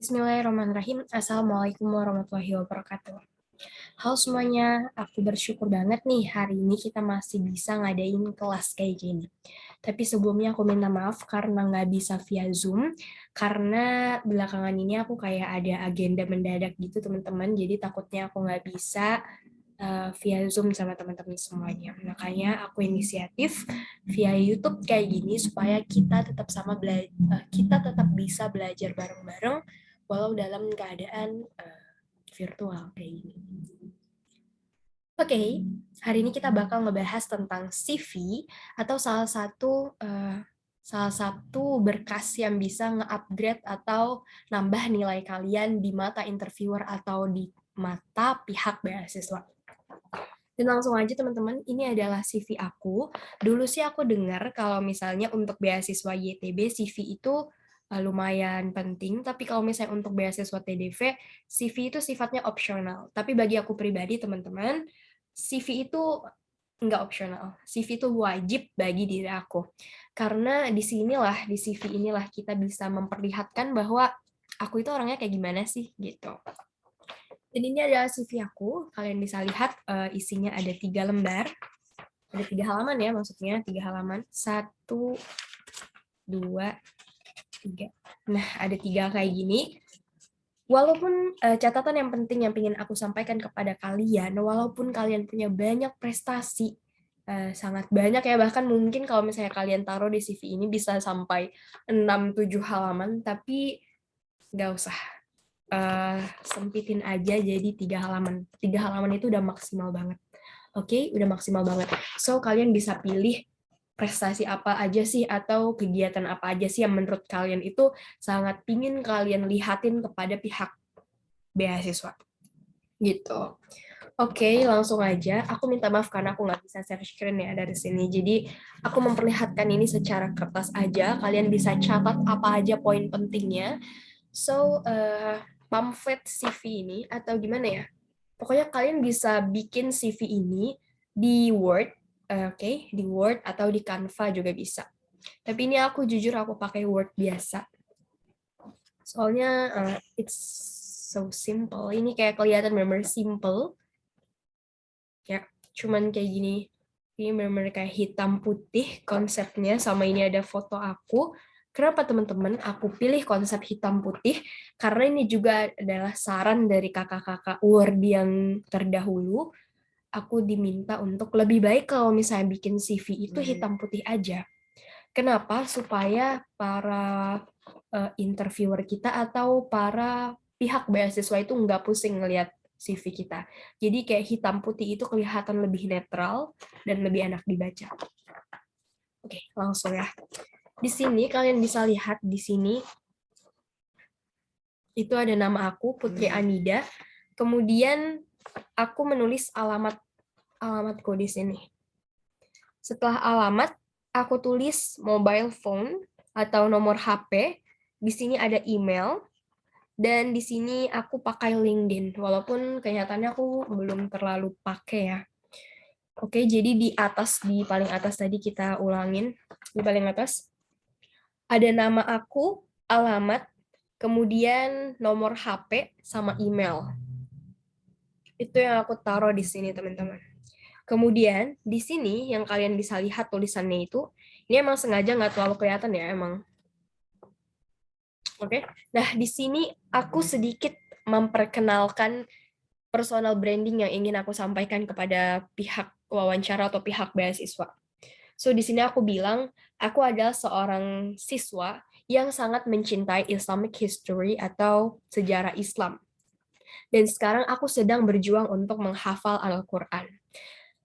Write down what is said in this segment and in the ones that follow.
Bismillahirrahmanirrahim. Assalamualaikum warahmatullahi wabarakatuh. Halo semuanya, aku bersyukur banget nih hari ini kita masih bisa ngadain kelas kayak gini. Tapi sebelumnya aku minta maaf karena nggak bisa via Zoom, karena belakangan ini aku kayak ada agenda mendadak gitu teman-teman, jadi takutnya aku nggak bisa via Zoom sama teman-teman semuanya. Makanya aku inisiatif via YouTube kayak gini supaya kita tetap bisa belajar bareng-bareng walau dalam keadaan virtual kayak gini. Oke, hari ini kita bakal ngebahas tentang CV atau salah satu berkas yang bisa nge-upgrade atau nambah nilai kalian di mata interviewer atau di mata pihak beasiswa. Dan langsung aja teman-teman, ini adalah CV aku. Dulu sih aku dengar kalau misalnya untuk beasiswa YTB CV itu lumayan penting, tapi kalau misalnya untuk beasiswa TDV, CV itu sifatnya opsional. Tapi bagi aku pribadi teman-teman, CV itu nggak opsional. CV itu wajib bagi diri aku. Karena di CV inilah kita bisa memperlihatkan bahwa aku itu orangnya kayak gimana sih gitu. Dan ini adalah CV aku. Kalian bisa lihat isinya ada 3 lembar. Ada 3 halaman ya, maksudnya 3 halaman. 1, 2, 3. Nah, ada 3 kayak gini. Walaupun catatan yang penting yang ingin aku sampaikan kepada kalian, walaupun kalian punya banyak prestasi, sangat banyak ya, bahkan mungkin kalau misalnya kalian taruh di CV ini bisa sampai 6-7 halaman, tapi nggak usah. Sempitin aja jadi 3 halaman. 3 halaman itu udah maksimal banget. Oke, udah maksimal banget. So, kalian bisa pilih prestasi apa aja sih atau kegiatan apa aja sih yang menurut kalian itu sangat pingin kalian lihatin kepada pihak beasiswa. Gitu. Oke, langsung aja. Aku minta maaf karena aku nggak bisa share screen ya dari sini. Jadi, aku memperlihatkan ini secara kertas aja. Kalian bisa catat apa aja poin pentingnya. So, pamflet CV ini atau gimana ya? Pokoknya kalian bisa bikin CV ini di Word, oke, di Word atau di Canva juga bisa. Tapi ini aku jujur aku pakai Word biasa. Soalnya it's so simple. Ini kayak kelihatan benar-benar simple. Ya, cuman kayak gini. Ini benar-benar kayak hitam putih konsepnya, sama ini ada foto aku. Kenapa teman-teman aku pilih konsep hitam putih? Karena ini juga adalah saran dari kakak-kakak Word yang terdahulu. Aku diminta untuk lebih baik kalau misalnya bikin CV itu hitam putih aja. Kenapa? Supaya para interviewer kita atau para pihak beasiswa itu nggak pusing ngelihat CV kita. Jadi kayak hitam putih itu kelihatan lebih netral dan lebih enak dibaca. Oke, langsung ya. Di sini kalian bisa lihat di sini itu ada nama aku Putri Anida. Kemudian aku menulis alamatku di sini. Setelah alamat, aku tulis mobile phone atau nomor HP. Di sini ada email. Dan di sini aku pakai LinkedIn, walaupun kenyataannya aku belum terlalu pakai ya. Oke, jadi di paling atas tadi kita ulangin. Di paling atas ada nama aku, alamat, kemudian nomor HP, sama email. Itu yang aku taruh di sini, teman-teman. Kemudian, di sini yang kalian bisa lihat tulisannya itu, ini emang sengaja nggak terlalu kelihatan ya, emang. Oke, nah di sini aku sedikit memperkenalkan personal branding yang ingin aku sampaikan kepada pihak wawancara atau pihak beasiswa. So di sini aku bilang, aku adalah seorang siswa yang sangat mencintai Islamic history atau sejarah Islam. Dan sekarang aku sedang berjuang untuk menghafal Al-Quran.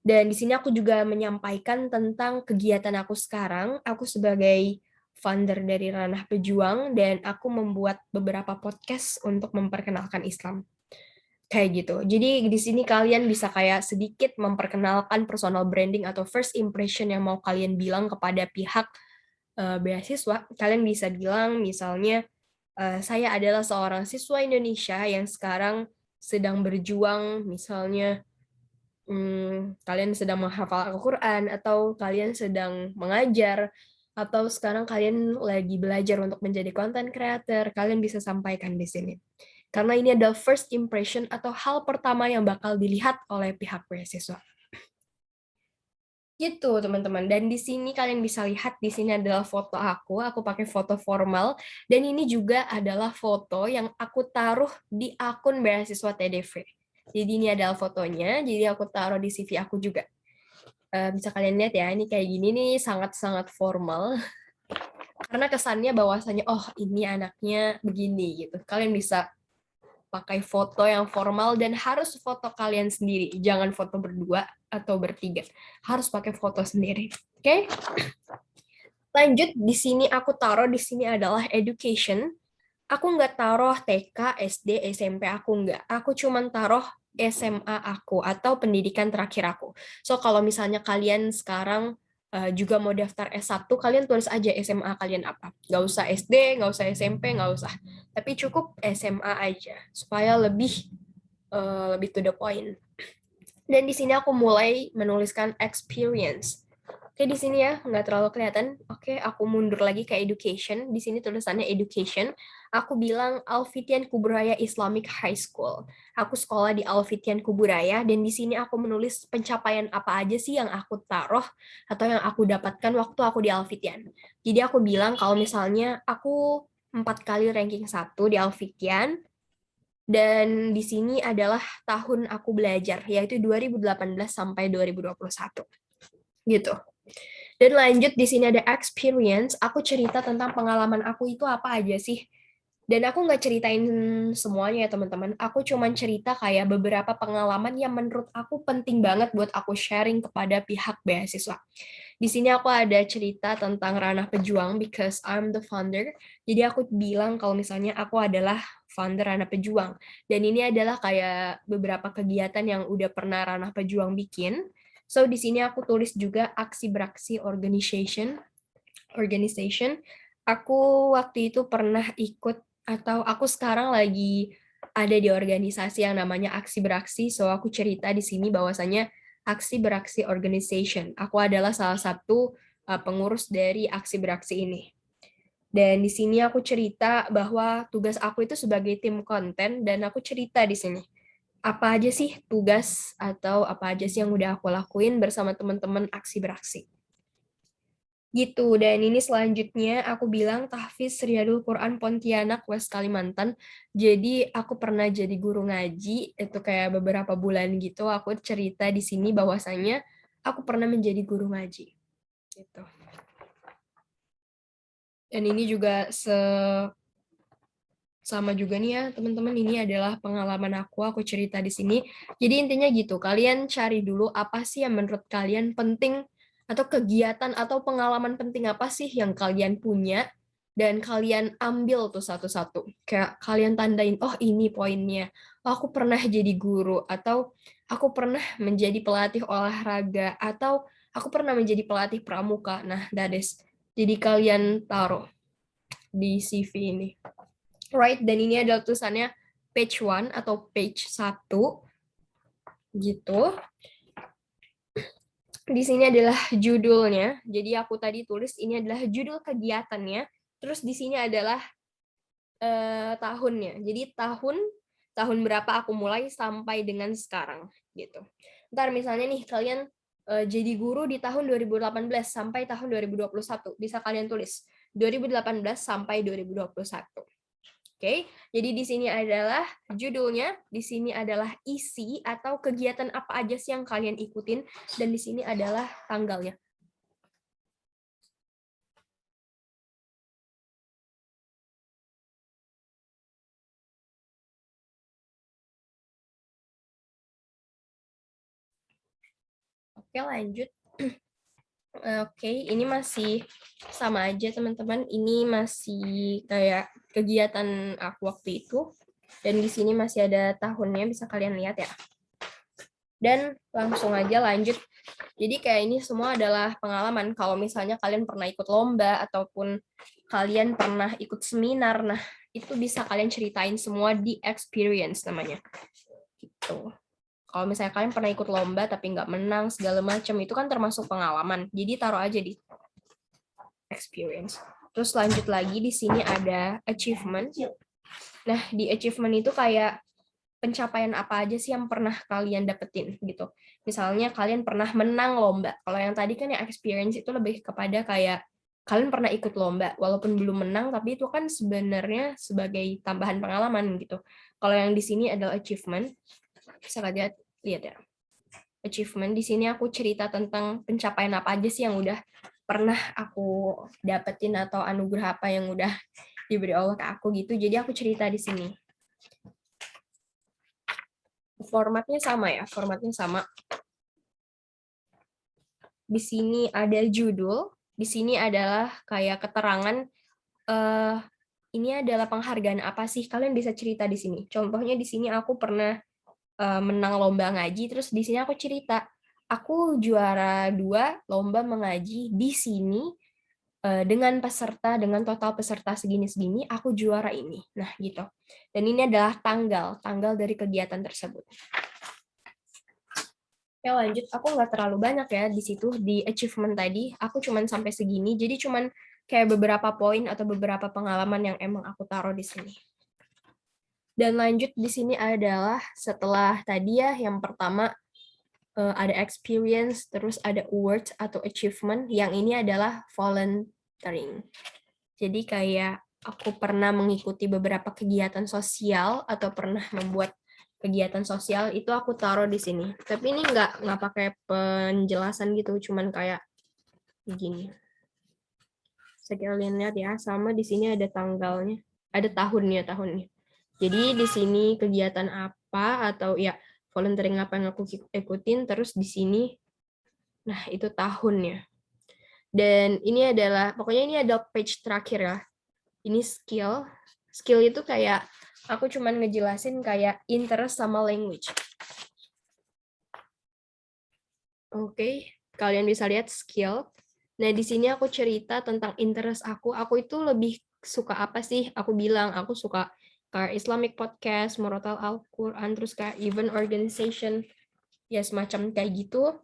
Dan di sini aku juga menyampaikan tentang kegiatan aku sekarang. Aku sebagai founder dari Ranah Pejuang dan aku membuat beberapa podcast untuk memperkenalkan Islam. Kayak gitu. Jadi di sini kalian bisa kayak sedikit memperkenalkan personal branding atau first impression yang mau kalian bilang kepada pihak beasiswa. Kalian bisa bilang misalnya saya adalah seorang siswa Indonesia yang sekarang sedang berjuang, misalnya kalian sedang menghafal Al-Quran atau kalian sedang mengajar atau sekarang kalian lagi belajar untuk menjadi content creator, kalian bisa sampaikan di sini. Karena ini adalah first impression atau hal pertama yang bakal dilihat oleh pihak beasiswa. Gitu, teman-teman. Dan di sini kalian bisa lihat, di sini adalah foto aku pakai foto formal, dan ini juga adalah foto yang aku taruh di akun beasiswa TDV. Jadi ini adalah fotonya, jadi aku taruh di CV aku juga. Bisa kalian lihat ya, ini kayak gini nih, sangat-sangat formal. Karena kesannya bahwasanya, oh ini anaknya begini gitu. Kalian bisa pakai foto yang formal dan harus foto kalian sendiri, jangan foto berdua atau bertiga, harus pakai foto sendiri. Oke? Lanjut, di sini aku taruh di sini adalah education. Aku nggak taruh TK, SD, SMP aku nggak. Aku cuman taruh SMA aku atau pendidikan terakhir aku. So kalau misalnya kalian sekarang juga mau daftar S1, kalian tulis aja SMA kalian apa. Nggak usah SD, nggak usah SMP, nggak usah. Tapi cukup SMA aja supaya lebih to the point. Dan di sini aku mulai menuliskan experience. Oke, di sini ya, nggak terlalu kelihatan. Oke, aku mundur lagi ke education. Di sini tulisannya education. Aku bilang Al-Fitian Kuburaya Islamic High School. Aku sekolah di Al-Fitian Kuburaya, dan di sini aku menulis pencapaian apa aja sih yang aku taruh atau yang aku dapatkan waktu aku di Al-Fitian. Jadi aku bilang kalau misalnya aku 4 kali ranking 1 di Al-Fitian, dan di sini adalah tahun aku belajar, yaitu 2018 sampai 2021. Gitu. Dan lanjut di sini ada experience, aku cerita tentang pengalaman aku itu apa aja sih. Dan aku nggak ceritain semuanya ya teman-teman, aku cuman cerita kayak beberapa pengalaman yang menurut aku penting banget buat aku sharing kepada pihak beasiswa. Di sini aku ada cerita tentang ranah pejuang because I'm the founder. Jadi aku bilang kalau misalnya aku adalah founder ranah pejuang. Dan ini adalah kayak beberapa kegiatan yang udah pernah ranah pejuang bikin. So di sini aku tulis juga aksi beraksi organization. Aku waktu itu pernah ikut, atau aku sekarang lagi ada di organisasi yang namanya Aksi Beraksi. So aku cerita di sini bahwasanya Aksi Beraksi Organization. Aku adalah salah satu pengurus dari Aksi Beraksi ini. Dan di sini aku cerita bahwa tugas aku itu sebagai tim konten, dan aku cerita di sini apa aja sih tugas atau apa aja sih yang udah aku lakuin bersama teman-teman Aksi Beraksi. Gitu, dan ini selanjutnya aku bilang tahfiz Riyadul Quran Pontianak, West Kalimantan. Jadi aku pernah jadi guru ngaji, itu kayak beberapa bulan gitu, aku cerita di sini bahwasanya aku pernah menjadi guru ngaji. Gitu. Dan ini juga sama juga nih ya teman-teman, ini adalah pengalaman aku cerita di sini. Jadi intinya gitu, kalian cari dulu apa sih yang menurut kalian penting, atau kegiatan atau pengalaman penting apa sih yang kalian punya, dan kalian ambil tuh satu-satu. Kayak kalian tandain, oh ini poinnya, oh, aku pernah jadi guru, atau aku pernah menjadi pelatih olahraga, atau aku pernah menjadi pelatih pramuka. Nah, dades. Jadi kalian taruh di CV ini. Right, dan ini adalah tulisannya page 1 atau page 1 gitu. Di sini adalah judulnya. Jadi aku tadi tulis ini adalah judul kegiatannya. Terus di sini adalah tahunnya. Jadi tahun berapa aku mulai sampai dengan sekarang gitu. Ntar misalnya nih kalian jadi guru di tahun 2018 sampai tahun 2021, bisa kalian tulis 2018 sampai 2021. Oke, jadi di sini adalah judulnya, di sini adalah isi atau kegiatan apa aja sih yang kalian ikutin, dan di sini adalah tanggalnya. Oke, lanjut. Oke, ini masih sama aja teman-teman. Ini masih kayak kegiatan aku waktu itu. Dan di sini masih ada tahunnya, bisa kalian lihat ya. Dan langsung aja lanjut. Jadi kayak ini semua adalah pengalaman. Kalau misalnya kalian pernah ikut lomba ataupun kalian pernah ikut seminar, nah itu bisa kalian ceritain semua di experience namanya. Gitu. Kalau misalnya kalian pernah ikut lomba tapi nggak menang segala macam, itu kan termasuk pengalaman. Jadi taruh aja di experience. Terus lanjut lagi di sini ada achievement. Nah, di achievement itu kayak pencapaian apa aja sih yang pernah kalian dapetin gitu. Misalnya kalian pernah menang lomba. Kalau yang tadi kan yang experience itu lebih kepada kayak kalian pernah ikut lomba walaupun belum menang, tapi itu kan sebenarnya sebagai tambahan pengalaman gitu. Kalau yang di sini adalah achievement. Bisa lihat ya. Achievement di sini aku cerita tentang pencapaian apa aja sih yang udah pernah aku dapetin atau anugerah apa yang udah diberi Allah ke aku gitu. Jadi aku cerita di sini. Formatnya sama ya, formatnya sama. Di sini ada judul, di sini adalah kayak keterangan ini adalah penghargaan apa sih? Kalian bisa cerita di sini. Contohnya di sini aku pernah menang lomba ngaji, terus di sini aku cerita, aku juara 2 lomba mengaji di sini dengan total peserta segini-segini, aku juara ini. Nah, gitu. Dan ini adalah tanggal dari kegiatan tersebut. Oke, lanjut. Aku nggak terlalu banyak ya di situ, di achievement tadi. Aku cuman sampai segini, jadi cuman kayak beberapa poin atau beberapa pengalaman yang emang aku taruh di sini. Dan lanjut di sini adalah setelah tadi ya, yang pertama ada experience, terus ada awards atau achievement. Yang ini adalah volunteering. Jadi kayak aku pernah mengikuti beberapa kegiatan sosial atau pernah membuat kegiatan sosial, itu aku taruh di sini. Tapi ini nggak pakai penjelasan gitu, cuman kayak begini. Sekalian lihat ya, sama di sini ada tanggalnya, ada tahunnya. Jadi di sini kegiatan apa atau ya volunteering apa yang aku ikutin, terus di sini, nah itu tahunnya. Dan ini adalah, pokoknya ini ada page terakhir ya. Ini skill. Skill itu kayak aku cuman ngejelasin kayak interest sama language. Oke, kalian bisa lihat skill. Nah, di sini aku cerita tentang interest aku. Aku itu lebih suka apa sih? Aku bilang aku suka kayak Islamic podcast, Murotal Al-Quran, terus kayak event organization, ya semacam kayak gitu.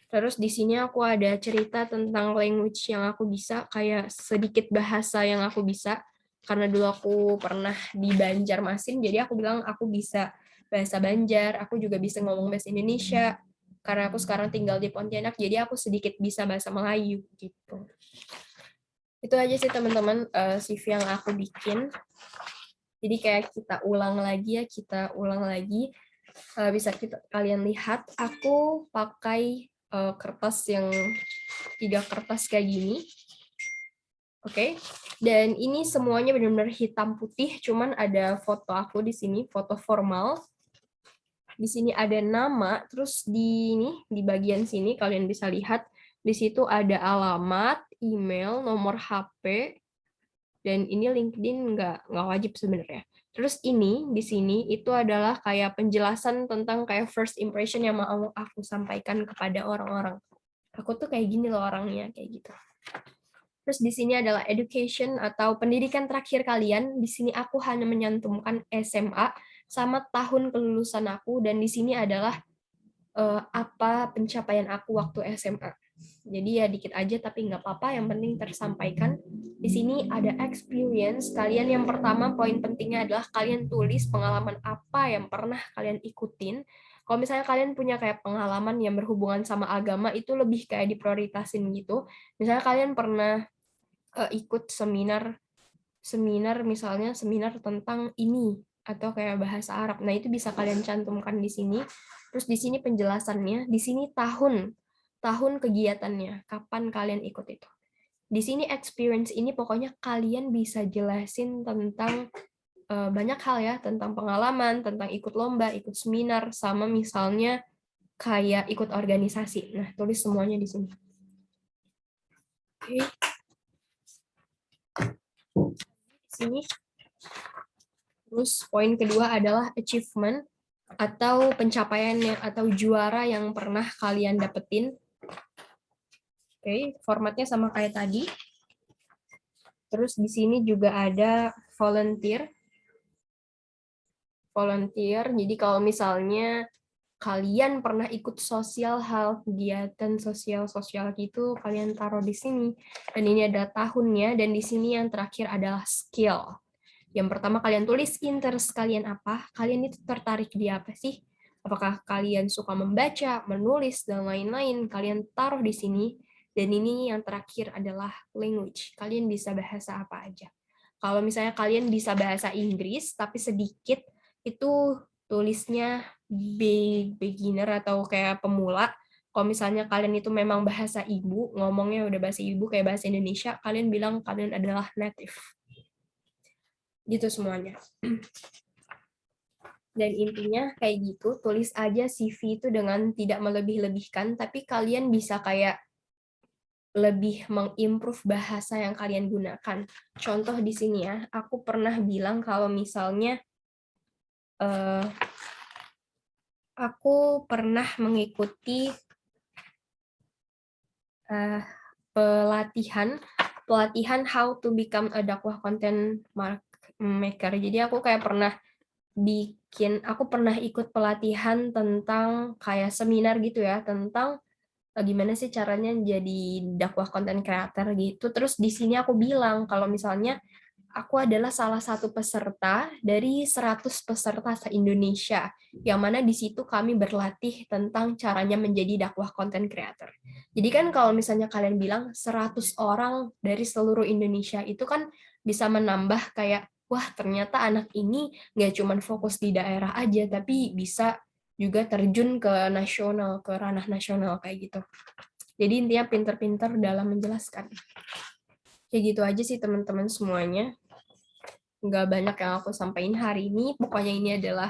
Terus di sini aku ada cerita tentang language yang aku bisa, kayak sedikit bahasa yang aku bisa. Karena dulu aku pernah di Banjarmasin, jadi aku bilang aku bisa bahasa Banjar, aku juga bisa ngomong bahasa Indonesia. Karena aku sekarang tinggal di Pontianak, jadi aku sedikit bisa bahasa Melayu gitu. Itu aja sih teman-teman CV yang aku bikin. Jadi kayak kita ulang lagi. Bisa kalian lihat, aku pakai kertas yang 3 kertas kayak gini. Oke. Dan ini semuanya benar-benar hitam putih, cuman ada foto aku di sini, foto formal. Di sini ada nama, terus di bagian sini kalian bisa lihat di situ ada alamat, email, nomor HP, dan ini LinkedIn nggak wajib sebenarnya. Terus ini di sini itu adalah kayak penjelasan tentang kayak first impression yang mau aku sampaikan kepada orang-orang. Aku tuh kayak gini loh orangnya, kayak gitu. Terus di sini adalah education atau pendidikan terakhir kalian. Di sini aku hanya menyantumkan SMA sama tahun kelulusan aku, dan di sini adalah apa pencapaian aku waktu SMA. Jadi ya dikit aja tapi nggak apa-apa, yang penting tersampaikan. Di sini ada experience. Kalian yang pertama poin pentingnya adalah kalian tulis pengalaman apa yang pernah kalian ikutin. Kalau misalnya kalian punya kayak pengalaman yang berhubungan sama agama, itu lebih kayak diprioritasin gitu. Misalnya kalian pernah ikut seminar misalnya seminar tentang ini atau kayak bahasa Arab. Nah, itu bisa kalian cantumkan di sini. Terus di sini penjelasannya, di sini tahun kegiatannya, kapan kalian ikut itu. Di sini experience ini pokoknya kalian bisa jelasin tentang banyak hal ya, tentang pengalaman, tentang ikut lomba, ikut seminar, sama misalnya kayak ikut organisasi. Nah, tulis semuanya di sini. Oke. Sini. Terus poin kedua adalah achievement atau pencapaian atau juara yang pernah kalian dapetin. Oke, formatnya sama kayak tadi. Terus di sini juga ada volunteer. Jadi kalau misalnya kalian pernah ikut sosial hal kegiatan sosial gitu, kalian taruh di sini. Dan ini ada tahunnya, dan di sini yang terakhir adalah skill. Yang pertama kalian tulis interest kalian apa, kalian itu tertarik di apa sih? Apakah kalian suka membaca, menulis, dan lain-lain, kalian taruh di sini. Dan ini yang terakhir adalah language, kalian bisa bahasa apa aja. Kalau misalnya kalian bisa bahasa Inggris, tapi sedikit, itu tulisnya beginner atau kayak pemula. Kalau misalnya kalian itu memang bahasa ibu, ngomongnya udah bahasa ibu kayak bahasa Indonesia, kalian bilang kalian adalah native. Gitu semuanya. Dan intinya kayak gitu, tulis aja CV itu dengan tidak melebih-lebihkan, tapi kalian bisa kayak lebih mengimprove bahasa yang kalian gunakan. Contoh di sini ya, aku pernah bilang kalau misalnya aku pernah mengikuti pelatihan how to become a dakwah content maker. Jadi aku kayak pernah ikut pelatihan tentang kayak seminar gitu ya, tentang gimana sih caranya jadi dakwah content creator gitu. Terus di sini aku bilang kalau misalnya aku adalah salah satu peserta dari 100 peserta se-Indonesia, yang mana di situ kami berlatih tentang caranya menjadi dakwah content creator. Jadi kan kalau misalnya kalian bilang 100 orang dari seluruh Indonesia, itu kan bisa menambah kayak, wah ternyata anak ini nggak cuma fokus di daerah aja, tapi bisa juga terjun ke nasional, ke ranah nasional kayak gitu. Jadi intinya pinter-pinter dalam menjelaskan. Kayak gitu aja sih teman-teman semuanya. Nggak banyak yang aku sampaikan hari ini. Pokoknya ini adalah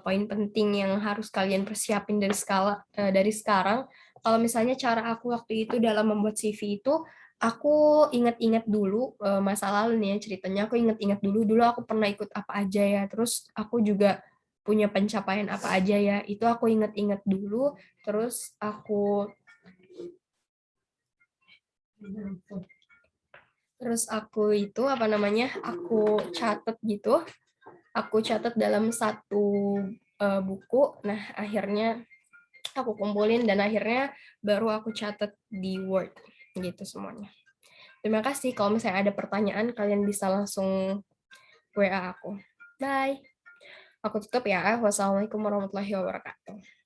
poin penting yang harus kalian persiapin dari sekarang. Kalau misalnya cara aku waktu itu dalam membuat CV itu, aku ingat-ingat dulu masa lalu nih ya ceritanya. Aku ingat-ingat dulu aku pernah ikut apa aja ya. Terus aku juga punya pencapaian apa aja ya. Itu aku ingat-ingat dulu. Terus aku itu aku catat gitu. Aku catat dalam satu buku. Nah, akhirnya aku kumpulin dan akhirnya baru aku catat di Word gitu semuanya. Terima kasih. Kalau misalnya ada pertanyaan, kalian bisa langsung WA aku. Bye. Aku tutup ya. Wassalamualaikum warahmatullahi wabarakatuh.